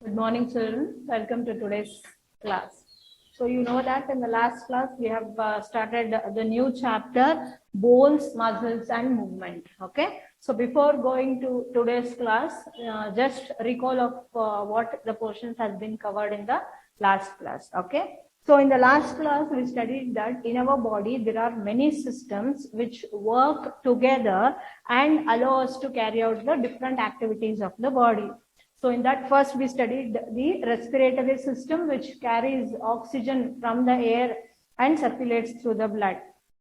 Good morning, children. Welcome to today's class. So you know that in the last class we have started the new chapter, bones, muscles and movement. Okay. So before going to today's class, just recall of what the portions has been covered in the last class. Okay. So in the last class, we studied that in our body, there are many systems which work together and allow us to carry out the different activities of the body. So in that first we studied the respiratory system which carries oxygen from the air and circulates through the blood.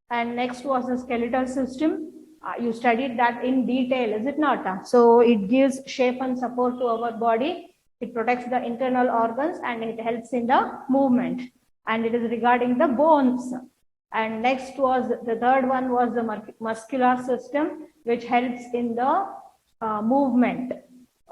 And next was the skeletal system. You studied that in detail, is it not? So it gives shape and support to our body. It protects the internal organs and it helps in the movement. And it is regarding the bones. And next was the third one was the muscular system which helps in the movement.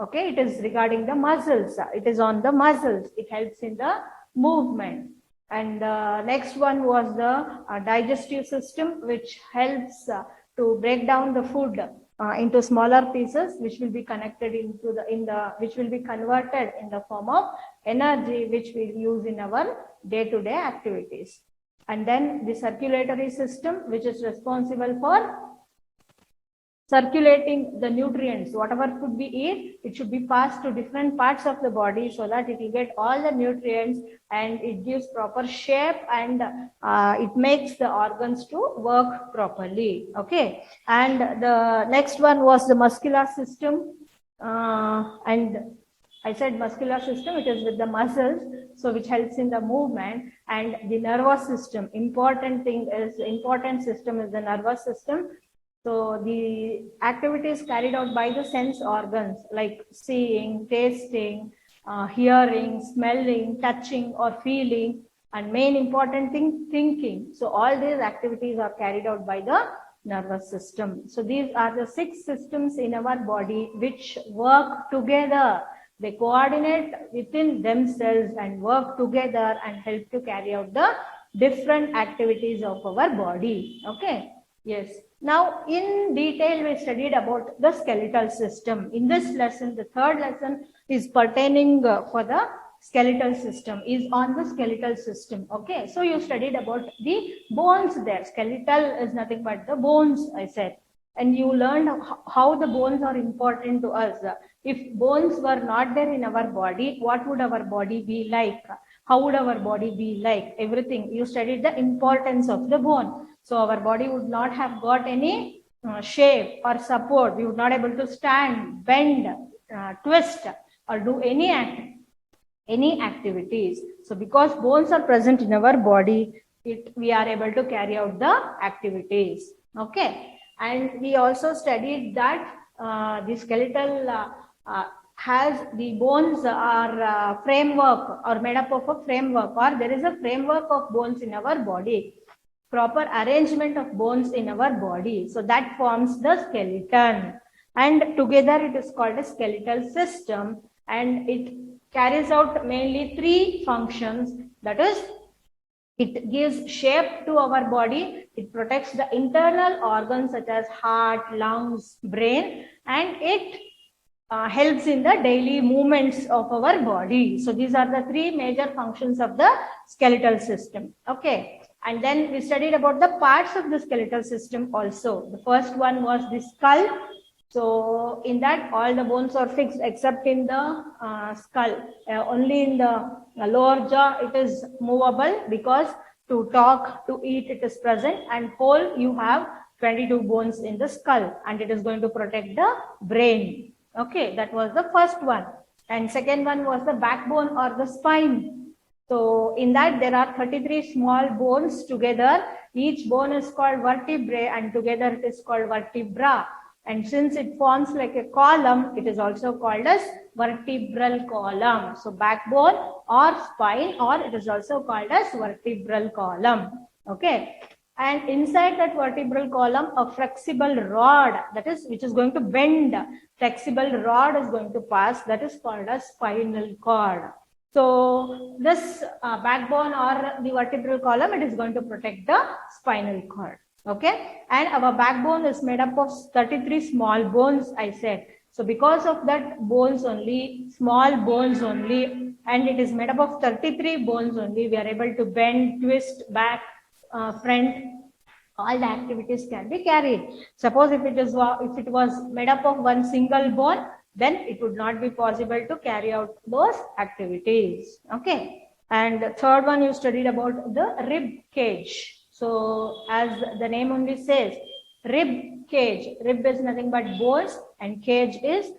Okay, it is regarding the muscles. It is on the muscles. It helps in the movement. And next one was the digestive system, which helps to break down the food into smaller pieces, which will be connected into which will be converted in the form of energy, which we use in our day-to-day activities. And then the circulatory system, which is responsible for circulating the nutrients. Whatever food we eat, it should be passed to different parts of the body so that it will get all the nutrients and it gives proper shape and it makes the organs to work properly. Okay. And the next one was the muscular system. And I said muscular system, it is with the muscles, so which helps in the movement. And the nervous system, important system is the nervous system. So the activities carried out by the sense organs like seeing, tasting, hearing, smelling, touching or feeling, and main important thing, thinking. So all these activities are carried out by the nervous system. So these are the 6 systems in our body which work together. They coordinate within themselves and work together and help to carry out the different activities of our body. Okay. Yes. Now, in detail, we studied about the skeletal system. In this lesson, the third lesson is pertaining for the skeletal system, is on the skeletal system. Okay. So, you studied about the bones there. Skeletal is nothing but the bones, I said. And you learned how the bones are important to us. If bones were not there in our body, what would our body be like? How would our body be like? Everything. You studied the importance of the bone. So our body would not have got any shape or support. We would not able to stand, bend, twist or do any activities. So because bones are present in our body, we are able to carry out the activities. Okay. And we also studied that the skeletal has the bones are framework or made up of a framework, or there is a framework of bones in our body. Proper arrangement of bones in our body. So that forms the skeleton. And together it is called a skeletal system. And it carries out mainly 3 functions. That is, it gives shape to our body. It protects the internal organs such as heart, lungs, brain. And it helps in the daily movements of our body. So these are the 3 major functions of the skeletal system. Okay. And then we studied about the parts of the skeletal system also. The first one was the skull. So in that all the bones are fixed except in the skull. Only in the lower jaw it is movable because to talk, to eat it is present, and whole you have 22 bones in the skull and it is going to protect the brain. Okay, that was the first one. And second one was the backbone or the spine. So in that there are 33 small bones together. Each bone is called vertebrae and together it is called vertebra. And since it forms like a column, it is also called as vertebral column. So backbone or spine, or it is also called as vertebral column. Okay. And inside that vertebral column, a flexible rod, that is, which is going to bend, flexible rod is going to pass, that is called as spinal cord. So this backbone or the vertebral column, it is going to protect the spinal cord. Okay. And our backbone is made up of 33 small bones, I said. So because of that bones only, small bones only, and it is made up of 33 bones only, we are able to bend, twist, back, front, all the activities can be carried. Suppose if it was made up of one single bone, then it would not be possible to carry out those activities. Okay. And the third one, you studied about the rib cage. So as the name only says, rib cage. Rib is nothing but bones, and cage is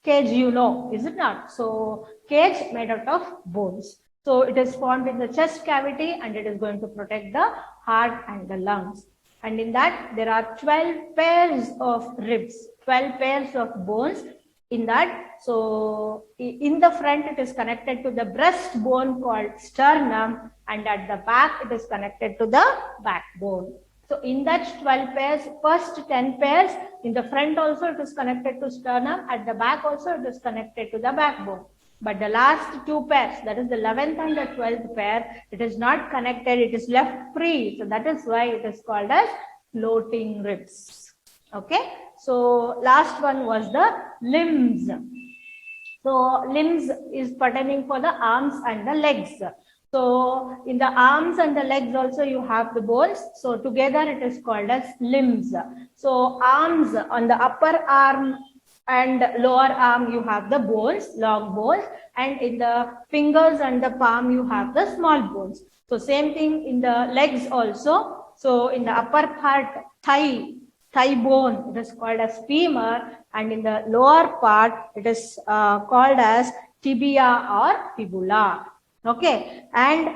cage, you know, is it not? So cage made out of bones. So it is formed in the chest cavity, and it is going to protect the heart and the lungs. And in that, there are 12 pairs of ribs, 12 pairs of bones in that. So in the front, it is connected to the breastbone called sternum, and at the back, it is connected to the backbone. So in that 12 pairs, first 10 pairs, in the front also it is connected to sternum, at the back also it is connected to the backbone. But the last two pairs, that is the 11th and the 12th pair, it is not connected, it is left free. So that is why it is called as floating ribs. Okay. So last one was the limbs. So limbs is pertaining for the arms and the legs. So in the arms and the legs also you have the bones. So together it is called as limbs. So arms, on the upper arm and lower arm you have the bones, long bones, and in the fingers and the palm you have the small bones. So same thing in the legs also. So in the upper part, thigh bone, it is called as femur, and in the lower part it is called as tibia or fibula. Okay, and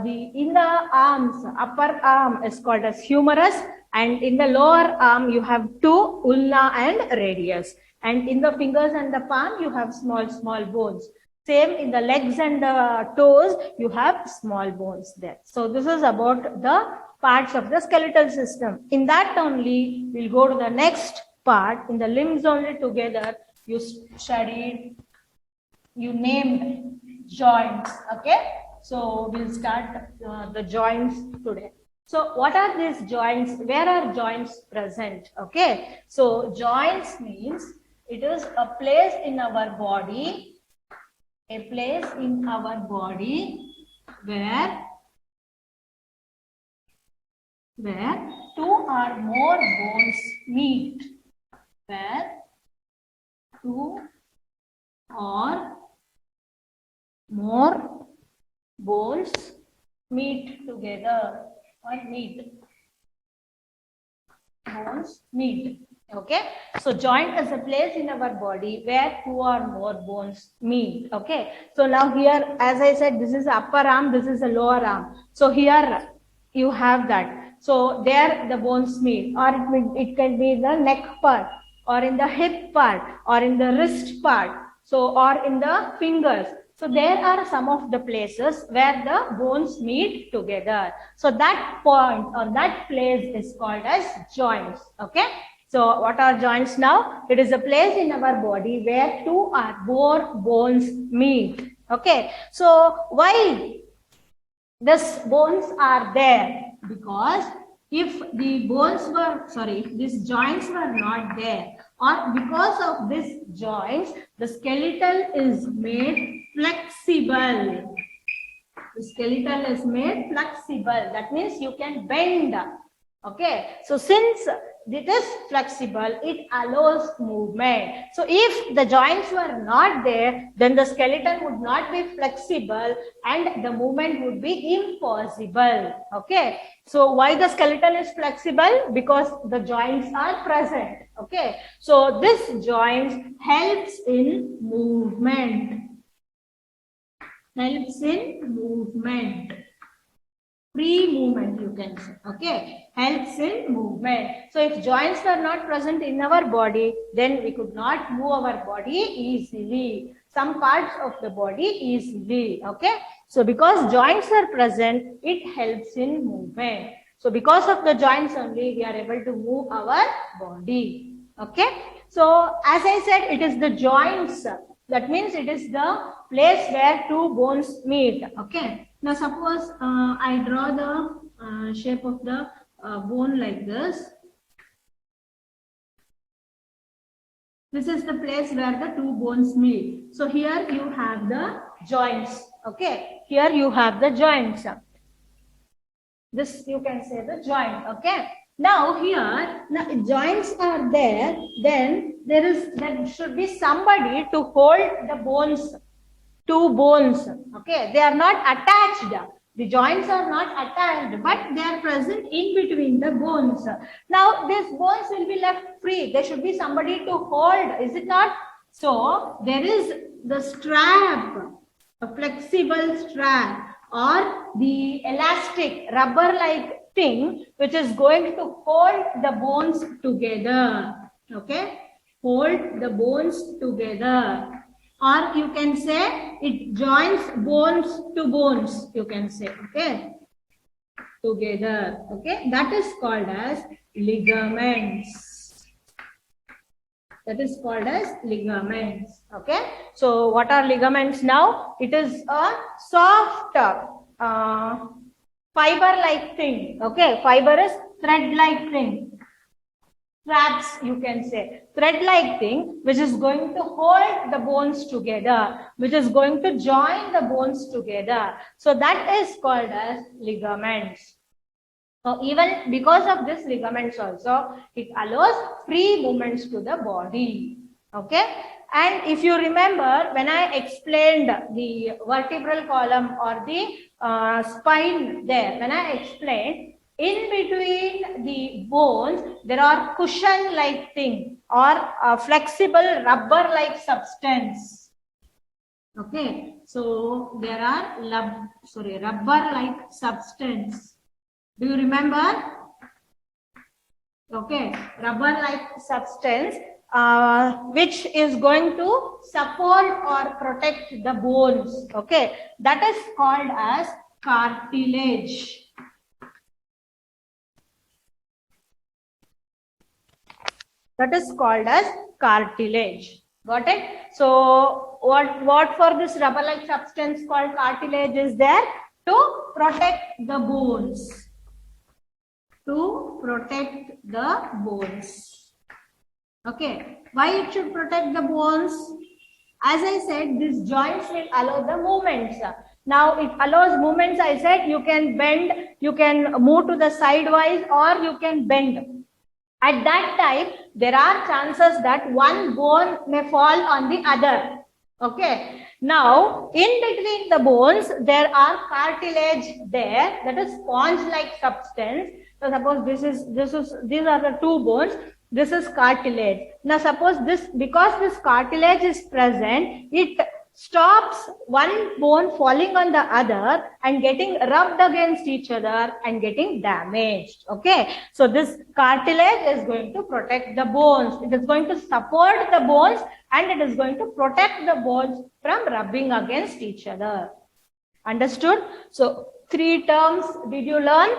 in the arms, upper arm is called as humerus, and in the lower arm you have two, ulna and radius. And in the fingers and the palm, you have small bones. Same in the legs and the toes, you have small bones there. So this is about the parts of the skeletal system. In that only, we'll go to the next part. In the limbs only together, you studied, you named joints. Okay. So we'll start the joints today. So what are these joints? Where are joints present? Okay. So joints means it is a place in our body, where two or more bones meet. Where two or more bones meet together or meet. Bones meet. Okay, so joint is a place in our body where two or more bones meet. Okay, so now here, as I said, this is the upper arm, this is the lower arm. So here you have that. So there the bones meet, or it can be the neck part, or in the hip part, or in the wrist part, so or in the fingers. So there are some of the places where the bones meet together. So that point or that place is called as joints. Okay. So what are joints now? It is a place in our body where two or more bones meet. Okay. So why these bones are there? Because if the these joints were not there, or because of these joints, the skeletal is made flexible. The skeletal is made flexible. That means you can bend. Okay. So since it is flexible, it allows movement. So if the joints were not there, then the skeleton would not be flexible and the movement would be impossible. Okay. So why the skeleton is flexible? Because the joints are present. Okay. So this joints helps in movement. Free movement, you can say. Okay, helps in movement. So if joints were not present in our body, then we could not move our body easily, some parts of the body easily. Okay, so because joints are present, it helps in movement. So because of the joints only, we are able to move our body. Okay, so as I said, it is the joints. That means it is the place where two bones meet. Okay. Now suppose I draw the shape of the bone like this. This is the place where the two bones meet. So here you have the joints. Okay, here you have the joints. This you can say the joint. Okay. Now here, now joints are there. Then there should be somebody to hold the bones, two bones. Okay, they are not attached. The joints are not attached, but they are present in between the bones. Now these bones will be left free. There should be somebody to hold. Is it not? So there is the strap, a flexible strap, or the elastic rubber-like thing which is going to hold the bones together. Okay, hold the bones together, or you can say it joins bones to bones, you can say. Okay, together. Okay, that is called as ligaments. That is called as ligaments. Okay, so what are ligaments now? It is a soft fiber-like thing. Okay, fiber is thread-like thing. Straps, you can say, thread-like thing which is going to hold the bones together, which is going to join the bones together. So that is called as ligaments. So even because of this ligaments also, it allows free movements to the body. Okay. And if you remember, when I explained the vertebral column or the spine there, when I explained, in between the bones, there are cushion-like thing or a flexible rubber-like substance. Okay, so there are rubber-like substance. Do you remember? Okay, rubber-like substance which is going to support or protect the bones. Okay, that is called as cartilage. That is called as cartilage. Got it? So what for this rubber-like substance called cartilage is there? To protect the bones. To protect the bones. Okay. Why it should protect the bones? As I said, these joints will allow the movements. Now it allows movements. I said you can bend, you can move to the sidewise, or you can bend. At that time, there are chances that one bone may fall on the other. Okay. Now, in between the bones, there are cartilage there, that is sponge-like substance. So suppose these are the two bones. This is cartilage. Now, suppose because this cartilage is present, it stops one bone falling on the other and getting rubbed against each other and getting damaged. Okay, so this cartilage is going to protect the bones. It is going to support the bones and it is going to protect the bones from rubbing against each other. Understood? So 3 terms did you learn?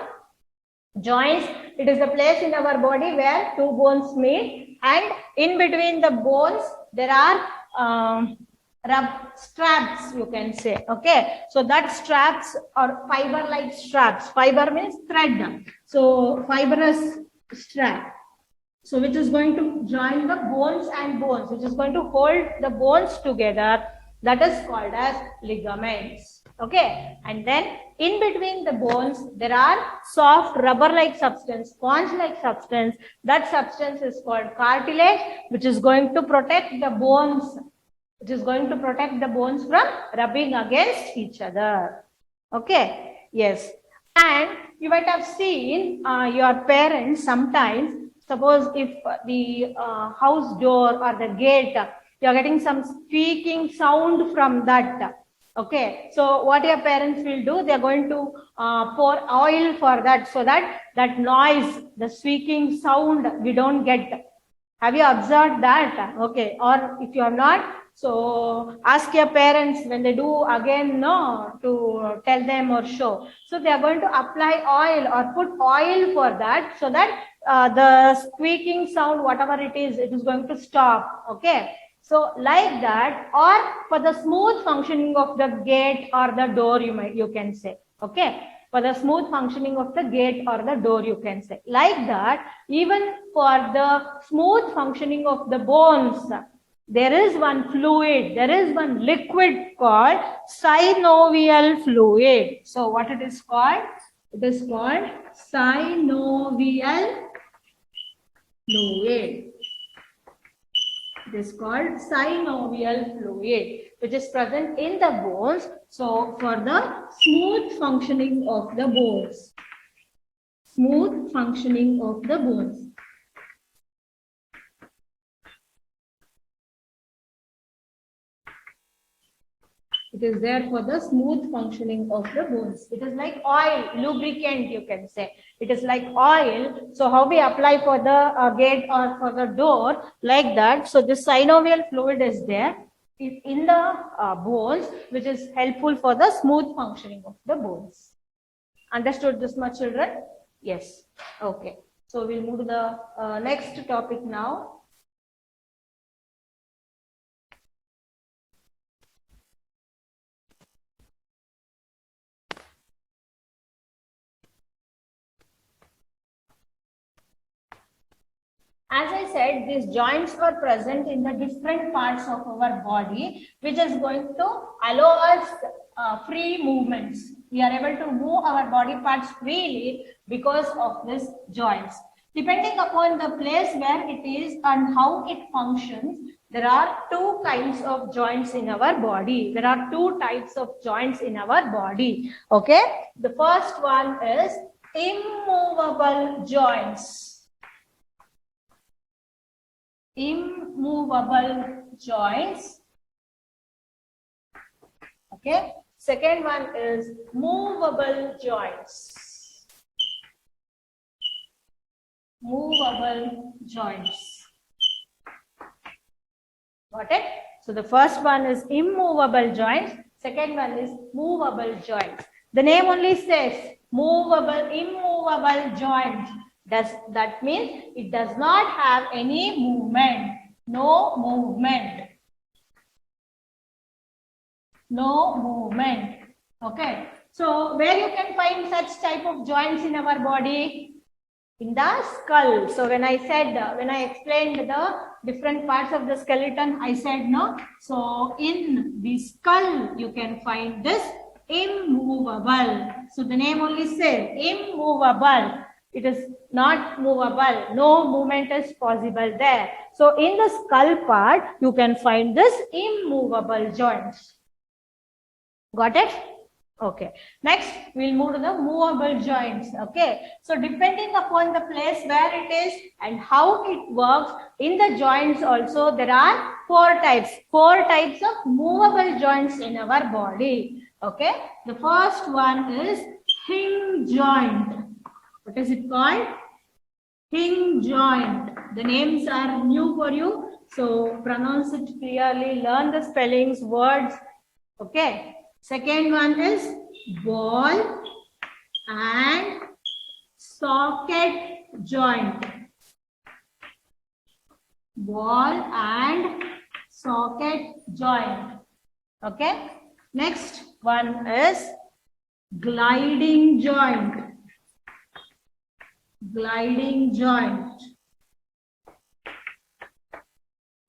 Joints, it is a place in our body where two bones meet, and in between the bones there are straps, you can say. Okay, so that straps or fiber-like straps. Fiber means thread. So fibrous strap. So which is going to join the bones and bones, which is going to hold the bones together. That is called as ligaments. Okay, and then in between the bones there are soft rubber-like substance, sponge-like substance. That substance is called cartilage, which is going to protect the bones. It is going to protect the bones from rubbing against each other. Okay, yes. And you might have seen your parents sometimes, suppose if the house door or the gate, you are getting some squeaking sound from that. Okay, so what your parents will do, they are going to pour oil for that, so that that noise, the squeaking sound, we don't get. Have you observed that? Okay, or if you are not, so ask your parents when they do again, no, to tell them or show. So they are going to apply oil or put oil for that, so that the squeaking sound, whatever it is going to stop. Okay. So like that, or for the smooth functioning of the gate or the door, you can say. Okay. for the smooth functioning of the gate or the door, you can say. Like that, even for the smooth functioning of the bones, there is one fluid, there is one liquid called synovial fluid. So what it is called? It is called synovial fluid. It is called synovial fluid, which is present in the bones. So for the smooth functioning of the bones. Smooth functioning of the bones. It is there for the smooth functioning of the bones. It is like oil, lubricant, you can say. It is like oil. So how we apply for the gate or for the door, like that. So this synovial fluid is there in the bones, which is helpful for the smooth functioning of the bones. Understood this much, children? Yes. Okay. So we'll move to the next topic now. As I said, these joints are present in the different parts of our body, which is going to allow us free movements. We are able to move our body parts freely because of these joints. Depending upon the place where it is and how it functions, there are two kinds of joints in our body. There are two types of joints in our body. Okay. The first one is immovable joints. Immovable joints. Okay. Second one is movable joints. Movable joints. Got it? So the first one is immovable joints. Second one is movable joints. The name only says movable, immovable joints. That means it does not have any movement. No movement. No movement. Okay. So where you can find such type of joints in our body? In the skull. So when I explained the different parts of the skeleton, I said no. So in the skull, you can find this immovable. So the name only says immovable. It is not movable. No movement is possible there. So in the skull part, you can find this immovable joints. Got it? Okay. Next, we'll move to the movable joints. Okay. So depending upon the place where it is and how it works, in the joints also there are four types. Four types of movable joints in our body. Okay. The first one is hinge joint. What is it called? Hinge joint. The names are new for you. So pronounce it clearly. Learn the spellings, words. Okay. Second one is ball and socket joint. Ball and socket joint. Okay. Next one is gliding joint. Gliding joint.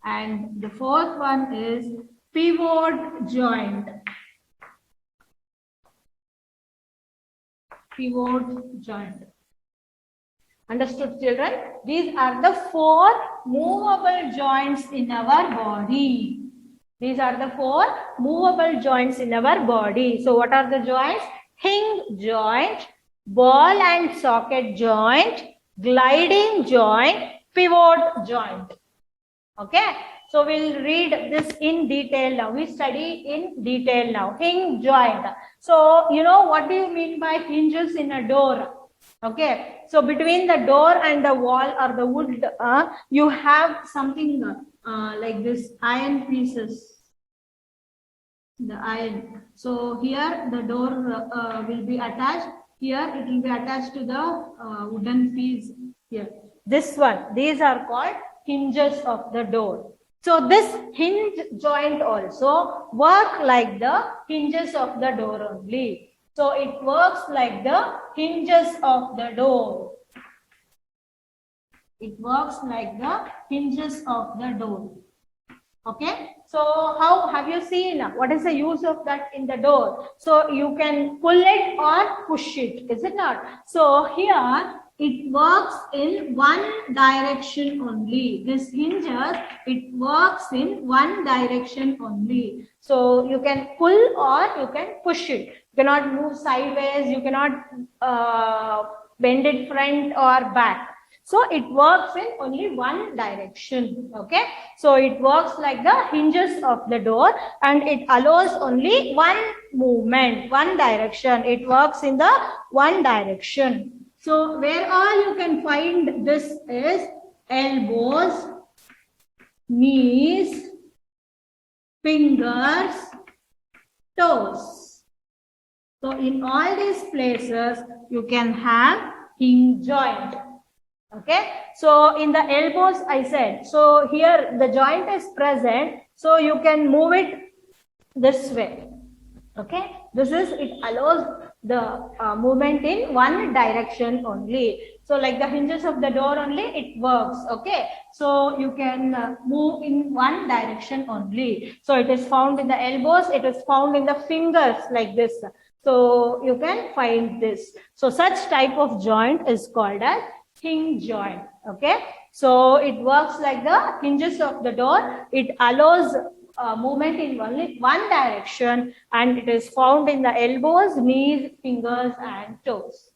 And the fourth one is pivot joint. Pivot joint. Understood, children? These are the four movable joints in our body. These are the four movable joints in our body. So what are the joints? Hinge joint, ball and socket joint, gliding joint, pivot joint. Okay. So we'll read this in detail now. We study in detail now. Hinge joint. So you know what do you mean by hinges in a door? Okay. So between the door and the wall or the wood, you have something like this iron pieces. The iron. So here the door will be attached. Here it will be attached to the wooden piece. Here. This one. These are called hinges of the door. So this hinge joint also work like the hinges of the door only. So it works like the hinges of the door. It works like the hinges of the door. Okay. So how have you seen? What is the use of that in the door? So you can pull it or push it, is it not? So here it works in one direction only. This hinges, it works in one direction only. So you can pull or you can push it. You cannot move sideways. You cannot bend it front or back. So it works in only one direction. Okay. So it works like the hinges of the door and it allows only one movement, one direction. It works in the one direction. So where all you can find this is elbows, knees, fingers, toes. So in all these places you can have hinge joint. Okay, so in the elbows I said, so here the joint is present, so you can move it this way. Okay, this is, it allows the movement in one direction only. So like the hinges of the door only, it works. Okay, so you can move in one direction only. So it is found in the elbows, it is found in the fingers like this. So you can find this. So such type of joint is called as hinge joint. Okay, so it works like the hinges of the door. It allows movement in only one direction and it is found in the elbows, knees, fingers and toes.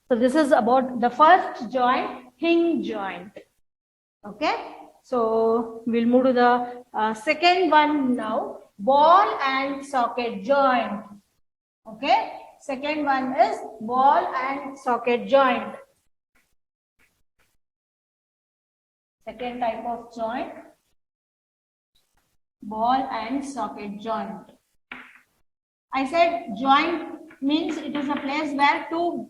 So this is about the first joint, hinge joint. Okay, so we'll move to the second one now, ball and socket joint. Okay, second one is ball and socket joint. Second type of joint, ball and socket joint. I said joint means it is a place where two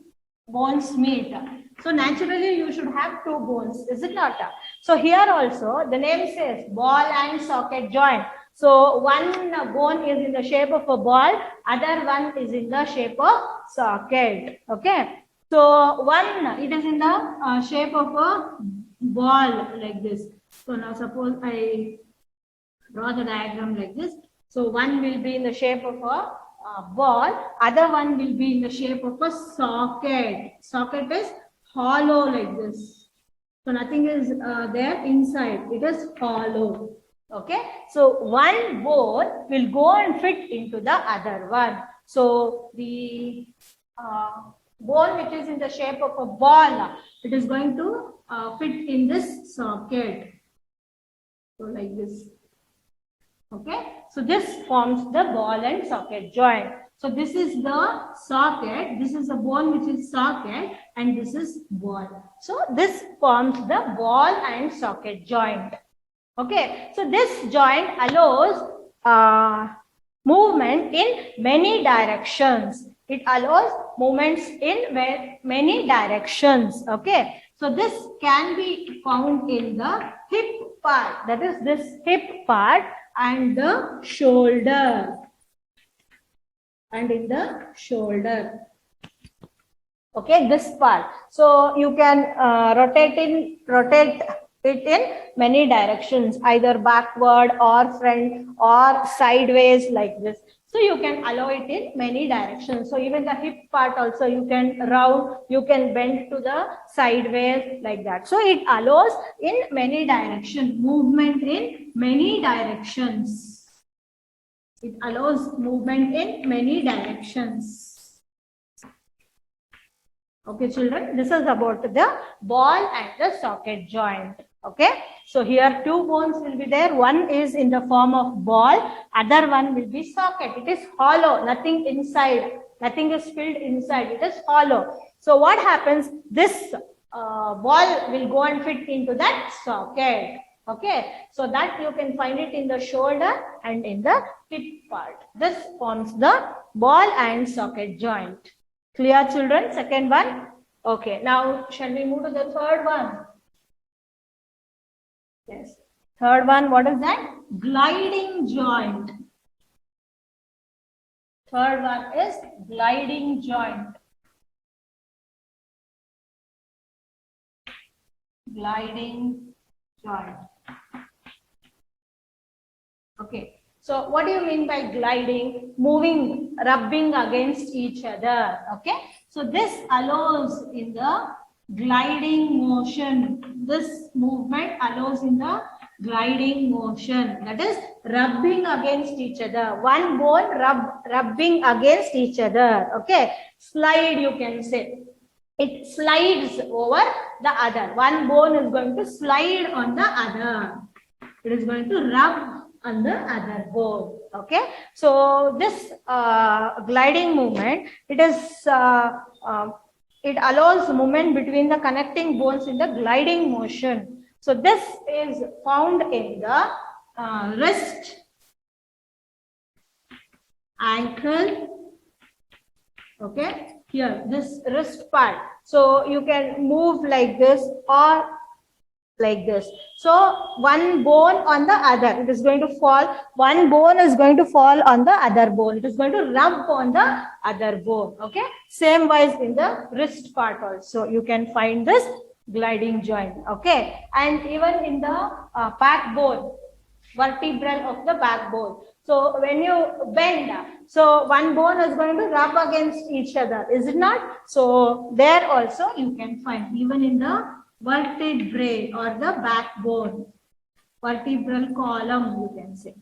bones meet. So naturally you should have two bones, is it not? So here also the name says ball and socket joint. So one bone is in the shape of a ball, other one is in the shape of socket. Okay. So one, it is in the shape of a ball like this. So now suppose I draw the diagram like this. So one will be in the shape of a ball, other one will be in the shape of a socket. Socket is hollow like this. So nothing is there inside, it is hollow. Okay, so one bone will go and fit into the other one. So the bone which is in the shape of a ball, it is going to fit in this socket. So like this. Okay, so this forms the ball and socket joint. So this is the socket, this is a bone which is socket and this is ball. So this forms the ball and socket joint. Okay, so this joint allows movement in many directions. It allows movements in many directions. Okay, so this can be found in the hip part, that is this hip part and the shoulder, and in the shoulder. Okay, this part. So you can rotate it in many directions, either backward or front or sideways like this. So you can allow it in many directions. So even the hip part also you can round, you can bend to the sideways like that. So it allows in many directions, movement in many directions. It allows movement in many directions. Okay, children, this is about the ball and the socket joint. Okay, so here two bones will be there. One is in the form of ball, other one will be socket. It is hollow, nothing inside, nothing is filled inside, it is hollow. So what happens? This ball will go and fit into that socket. Okay, so that you can find it in the shoulder and in the hip part. This forms the ball and socket joint. Clear, children? Second one. Okay, now shall we move to the third one? Yes. Third one, what is that? Gliding joint. Third one is gliding joint. Gliding joint. Okay. So what do you mean by gliding? Moving, rubbing against each other. Okay. So this allows in the gliding motion. This movement allows in the gliding motion. That is rubbing against each other. One bone rubbing against each other. Okay. Slide, you can say. It slides over the other. One bone is going to slide on the other. It is going to rub on the other bone. Okay. So this gliding movement, it allows movement between the connecting bones in the gliding motion. So this is found in the wrist, ankle. Okay. Here, this wrist part. So you can move like this or like this. So one bone on the other, it is going to fall. One bone is going to fall on the other bone. It is going to rub on the other bone. Okay. Same wise in the wrist part also. You can find this gliding joint. Okay. And even in the backbone, vertebral of the backbone. So when you bend, so one bone is going to rub against each other, is it not? So there also you can find, even in the vertebrae or the backbone, vertebral column, you can say.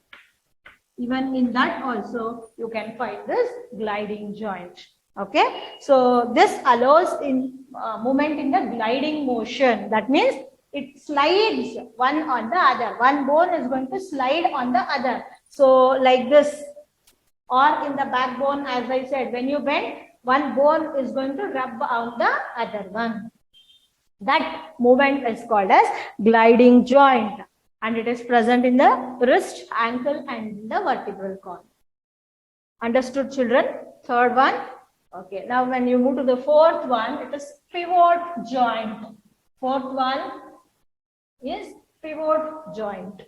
Even in that also you can find this gliding joint. Okay. So this allows in movement in the gliding motion. That means it slides one on the other. One bone is going to slide on the other. So like this, or in the backbone, as I said, when you bend, one bone is going to rub on the other one. That movement is called as gliding joint, and it is present in the wrist, ankle, and the vertebral column. Understood, children? Third one. Okay. Now when you move to the fourth one, it is pivot joint. Fourth one is pivot joint.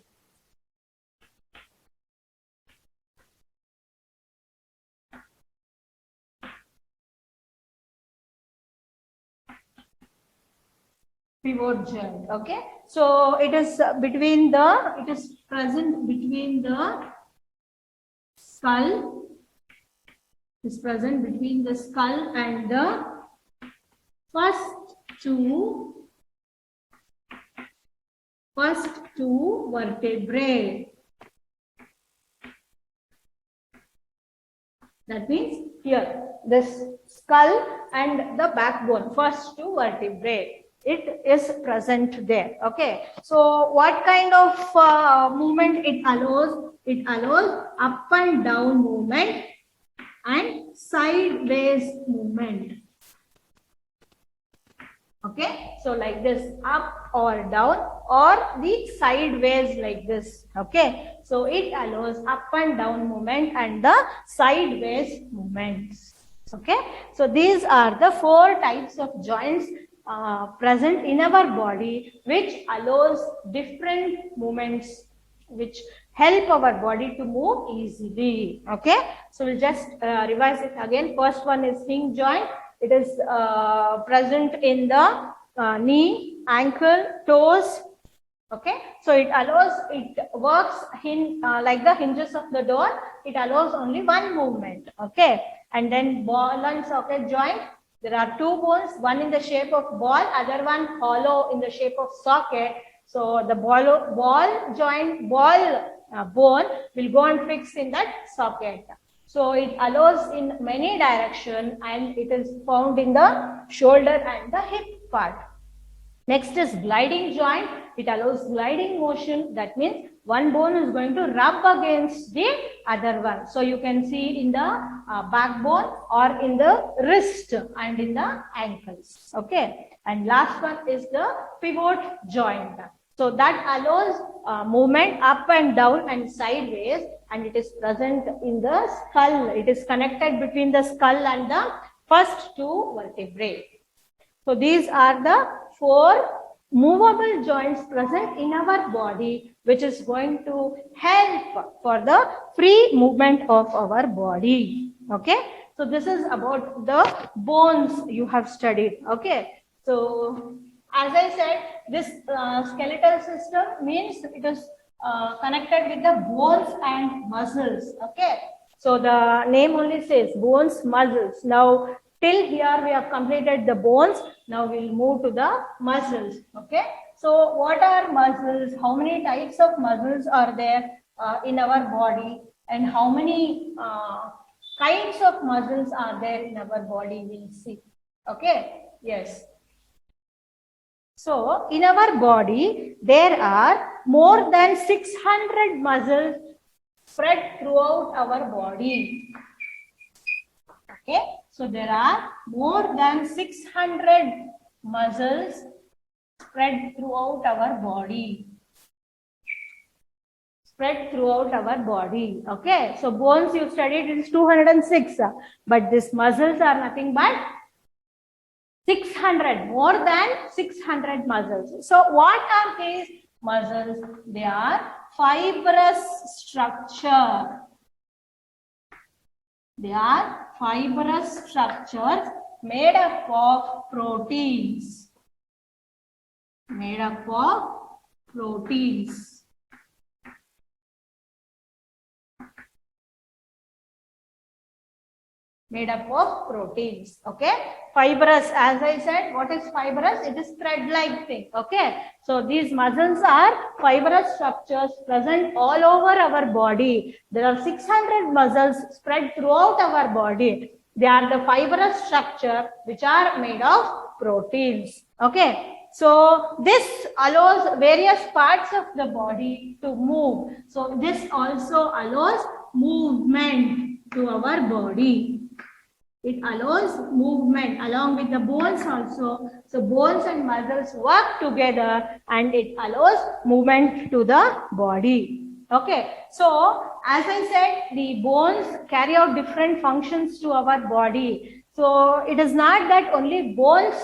Pivot joint. Okay. So it is present between the skull. Is present between the skull and the first two vertebrae. That means here, this skull and the backbone, first two vertebrae, it is present there. Okay. So what kind of movement it allows? It allows up and down movement and sideways movement. Okay. So like this, up or down, or the sideways like this. Okay. So it allows up and down movement and the sideways movements. Okay. So these are the four types of joints present in our body, which allows different movements, which help our body to move easily. Okay. So we'll just revise it again. First one is hinge joint. It is present in the knee, ankle, toes. Okay. So it works like the hinges of the door. It allows only one movement. Okay. And then ball and socket joint. There are two bones, one in the shape of ball, other one hollow in the shape of socket. So the ball joint, bone will go and fix in that socket. So it allows in many directions, and it is found in the shoulder and the hip part. Next is gliding joint. It allows gliding motion. That means one bone is going to rub against the other one. So you can see in the backbone or in the wrist and in the ankles. Okay. And last one is the pivot joint. So that allows movement up and down and sideways, and it is present in the skull. It is connected between the skull and the first two vertebrae. So these are the four movable joints present in our body, which is going to help for the free movement of our body. Okay, so this is about the bones you have studied. Okay, so as I said, this skeletal system means it is connected with the bones and muscles. Okay, so the name only says bones, muscles. Now till here we have completed the bones. Now we'll move to the muscles. Okay, so what are muscles? How many types of muscles are there in our body, and how many kinds of muscles are there in our body? We'll see. Okay, yes. So in our body, there are more than 600 muscles spread throughout our body. Okay, so there are more than 600 muscles spread throughout our body. Spread throughout our body. Okay, so bones you studied is 206, but these muscles are nothing but 600, more than 600 muscles. So what are these muscles? They are fibrous structure. They are fibrous structures made up of proteins. Made up of proteins. Made up of proteins. Okay, fibrous, as I said, what is fibrous? It is thread-like thing. Okay, so these muscles are fibrous structures present all over our body. There are 600 muscles spread throughout our body. They are the fibrous structure which are made of proteins. Okay, so this allows various parts of the body to move. So this also allows movement to our body. It allows movement along with the bones also. So bones and muscles work together and it allows movement to the body. Okay, so as I said, the bones carry out different functions to our body. So it is not that only bones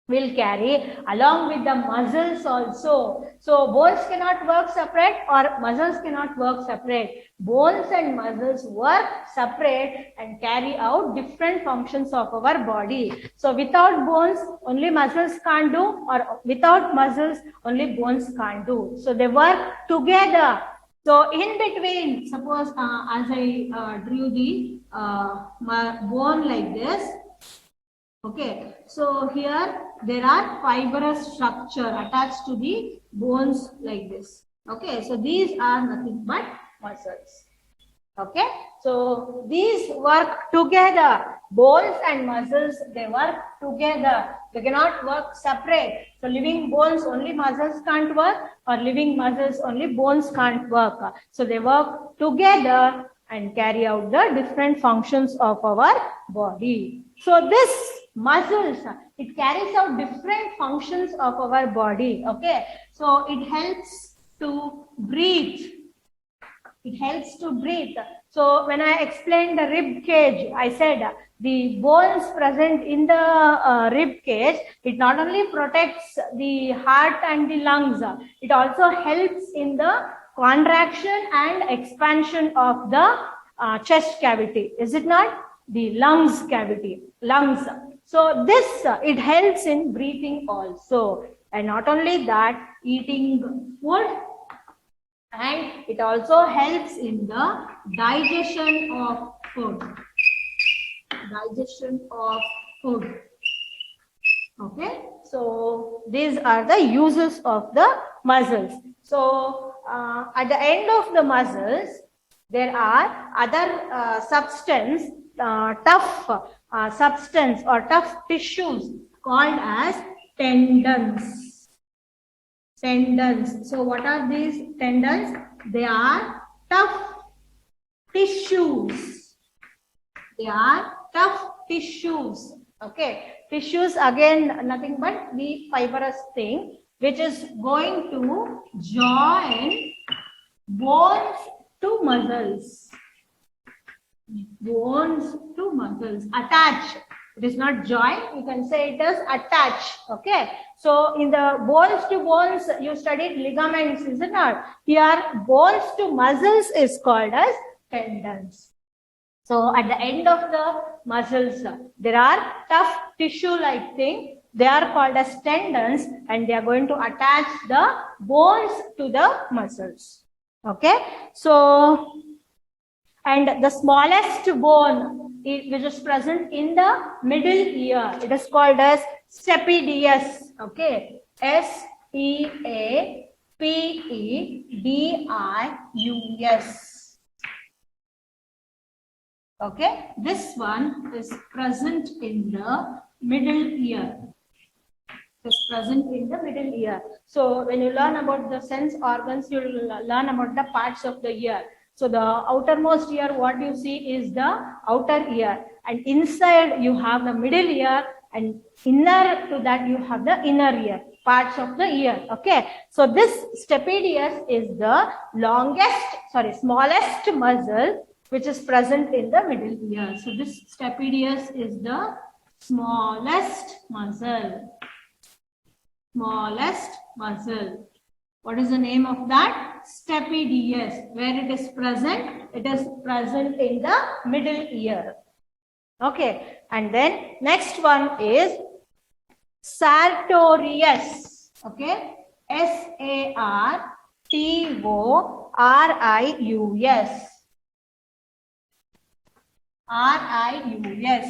will carry, along with the muscles also. So bones cannot work separate or muscles cannot work separate. Bones and muscles work separate and carry out different functions of our body. So without bones, only muscles can't do, or without muscles, only bones can't do. So they work together. So in between, suppose as I drew the bone like this. Okay, so here there are fibrous structure attached to the bones like this. Okay, so these are nothing but muscles. Okay, so these work together. Bones and muscles, they work together. They cannot work separate. So living bones, only muscles can't work, or living muscles, only bones can't work. So they work together and carry out the different functions of our body. So this muscles, it carries out different functions of our body. Okay, so it helps to breathe. It helps to breathe. So when I explained the rib cage, I said the bones present in the rib cage, it not only protects the heart and the lungs, it also helps in the contraction and expansion of the chest cavity. Is it not? The lungs cavity, lungs. So this, it helps in breathing also. And not only that, eating food, and it also helps in the digestion of food. Digestion of food. Okay, so these are the uses of the muscles. So at the end of the muscles, there are other tough substance or tough tissues called as tendons. Tendons. So what are these tendons? They are tough tissues. They are tough tissues. Okay. Tissues, again, nothing but the fibrous thing which is going to join bones to muscles. Bones to muscles. Attach. It is not join. You can say it is attach. Okay. So in the bones to bones, you studied ligaments, is it not? Here, bones to muscles is called as tendons. So at the end of the muscles, there are tough tissue-like thing. They are called as tendons, and they are going to attach the bones to the muscles. Okay. So, and the smallest bone which is present in the middle ear, it is called as stapedius. Okay. Stapedius. Okay, this one is present in the middle ear. Is present in the middle ear. So when you learn about the sense organs, you will learn about the parts of the ear. So the outermost ear, what you see is the outer ear, and inside you have the middle ear, and inner to that you have the inner ear, parts of the ear. Okay, so this stapedius is the smallest muscle which is present in the middle ear. So this stapedius is the smallest muscle. Smallest muscle. What is the name of that? Stapedius. Where it is present? It is present in the middle ear. Okay. And then next one is sartorius. Okay. Sartorius.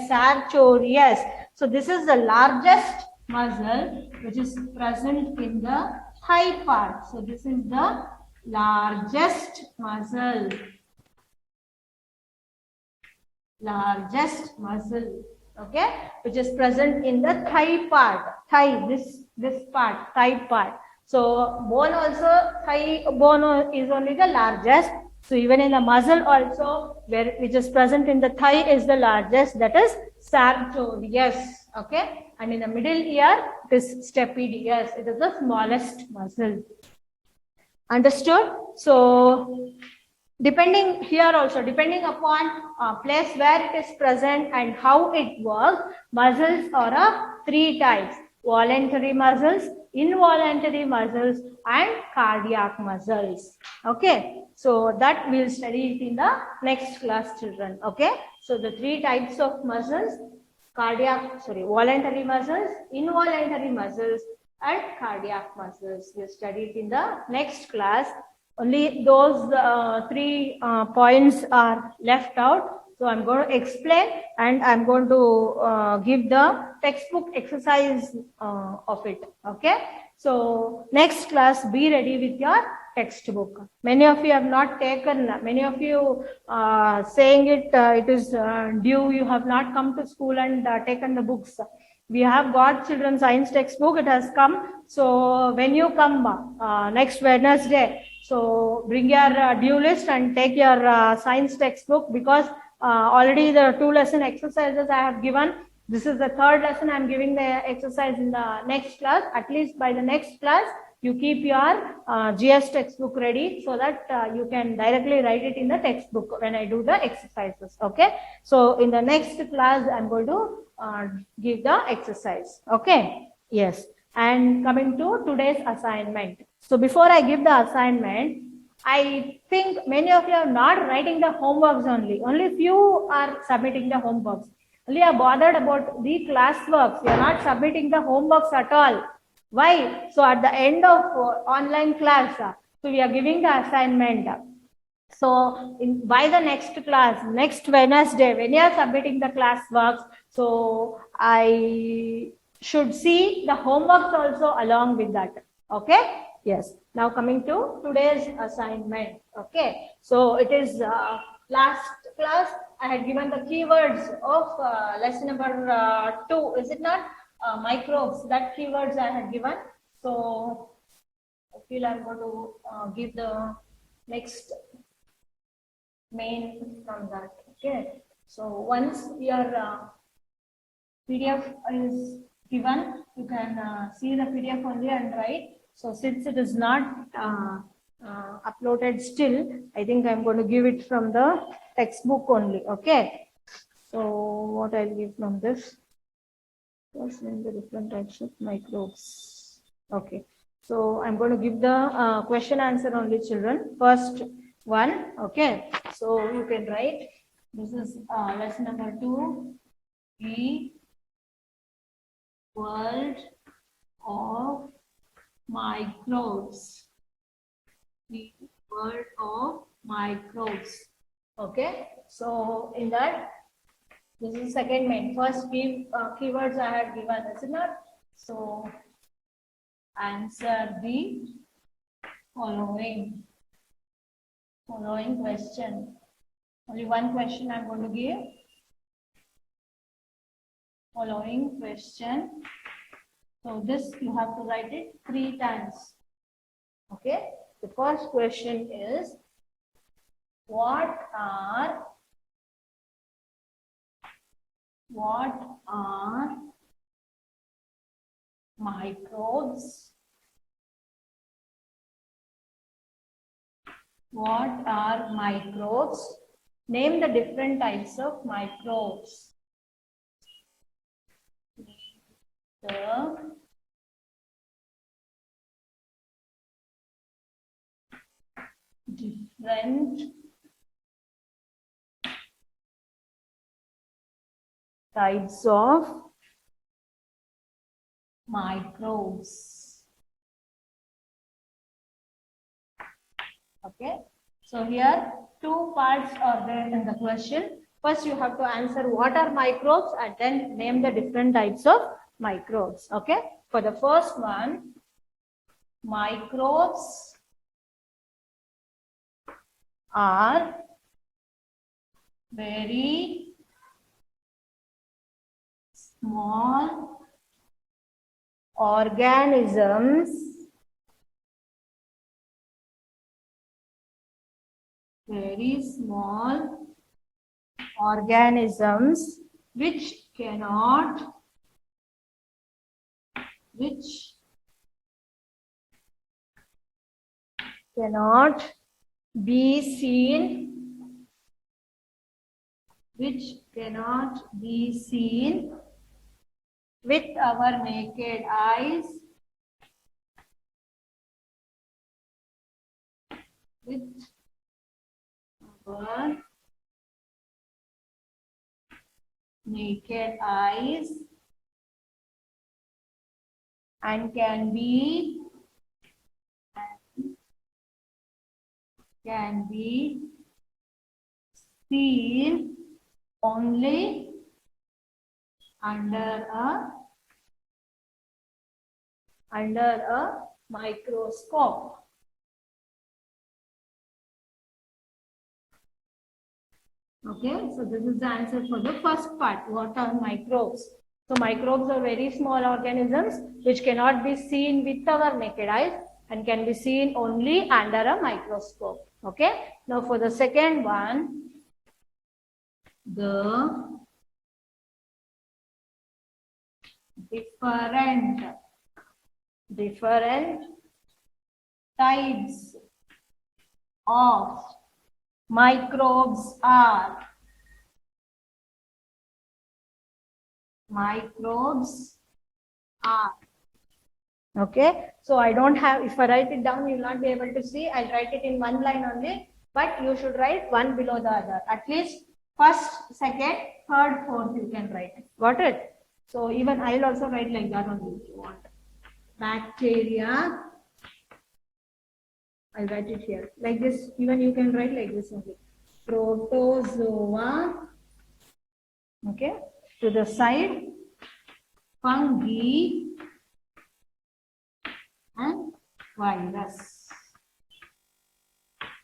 Sartorius. So this is the largest muscle which is present in the thigh part. So this is the largest muscle. Okay, which is present in the thigh part. This part, thigh part. So bone also, thigh bone is only the largest. So even in the muscle also, which is present in the thigh is the largest, that is sartorius. Okay, and in the middle ear, it is stapedius. It is the smallest muscle. Understood? So depending upon place where it is present and how it works, muscles are of three types: voluntary muscles, involuntary muscles, and cardiac muscles. Okay, so that we'll study it in the next class, children. Okay, so the three types of muscles: voluntary muscles, involuntary muscles, and cardiac muscles. We'll study it in the next class. Only those three points are left out. So I'm going to explain, and I'm going to give the textbook exercise of it. Okay. So next class, be ready with your textbook. Many of you have not taken. Many of you saying it is due. You have not come to school and taken the books. We have got children's science textbook. It has come. So when you come next Wednesday, so bring your due list and take your science textbook, because already the 2 lesson exercises I have given. This is the 3rd lesson I am giving the exercise in the next class. At least by the next class, you keep your GS textbook ready, so that you can directly write it in the textbook when I do the exercises. Okay. So in the next class, I'm going to give the exercise. Okay. Yes. And coming to today's assignment. So before I give the assignment, I think many of you are not writing the homeworks only. Only few are submitting the homeworks. Only are bothered about the classworks. You are not submitting the homeworks at all. Why? So at the end of online class, so we are giving the assignment. So by the next class, next Wednesday, when you are submitting the classworks, so I should see the homeworks also along with that. Okay. Yes. Now coming to today's assignment. Okay. So it is last class I had given the keywords of lesson number 2. Is it not? Microbes. That keywords I had given. So I feel I'm going to give the next main from that. Okay. So once your PDF is given, you can see the PDF only and write. So since it is not uploaded still, I think I'm going to give it from the textbook only. Okay. So what I'll give from this? First, the different types of microbes. Okay. So I'm going to give the question answer only, children. First one. Okay. So you can write This is lesson number 2, the world of microbes. The world of microbes. Okay, so in that, this is second main. First keywords I had given, isn't it? So answer the following question. Only one question I'm going to give. Following question. So this you have to write it 3 times. Okay. The first question is, what are microbes? What are microbes? Name the different types of microbes. The different types of microbes. Okay, so here 2 parts are there in the question. First you have to answer what are microbes and then name the different types of microbes. Okay, for the first one, microbes are very small organisms which cannot be seen with our naked eyes, and can be seen only under a microscope. Okay, so this is the answer for the first part. What are microbes? So microbes are very small organisms which cannot be seen with our naked eyes and can be seen only under a microscope. Okay, now for the second one, the different types of microbes are. Okay, so I don't have, if I write it down, you will not be able to see. I'll write it in one line only, but you should write one below the other. At least first, second, third, fourth you can write. Got it? So even I'll also write like that only if you want. Bacteria, I'll write it here. Like this, even you can write like this only. Protozoa, okay, to the side, fungi, and virus.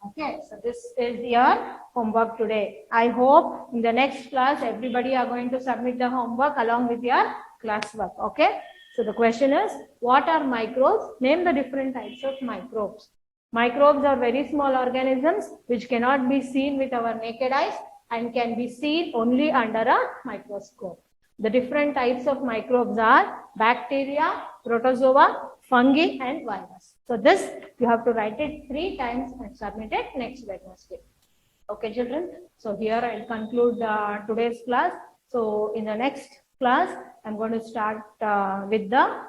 Okay, so this is your homework today. I hope in the next class everybody are going to submit the homework along with your classwork. Okay, so the question is, what are microbes? Name the different types of microbes. Microbes are very small organisms which cannot be seen with our naked eyes and can be seen only under a microscope. The different types of microbes are bacteria, protozoa, fungi, and virus. So this you have to write it 3 times and submit it next Wednesday. Okay, children. So here I'll conclude today's class. So in the next class, I'm going to start with the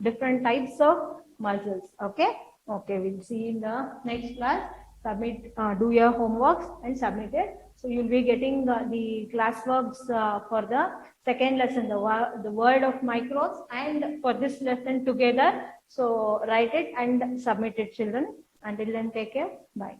different types of muscles. Okay. Okay, we'll see in the next class. submit, do your homeworks and submit it. So you'll be getting the classworks for the second lesson, the word of micros, and for this lesson together. So write it and submit it, children. Until then, take care. Bye.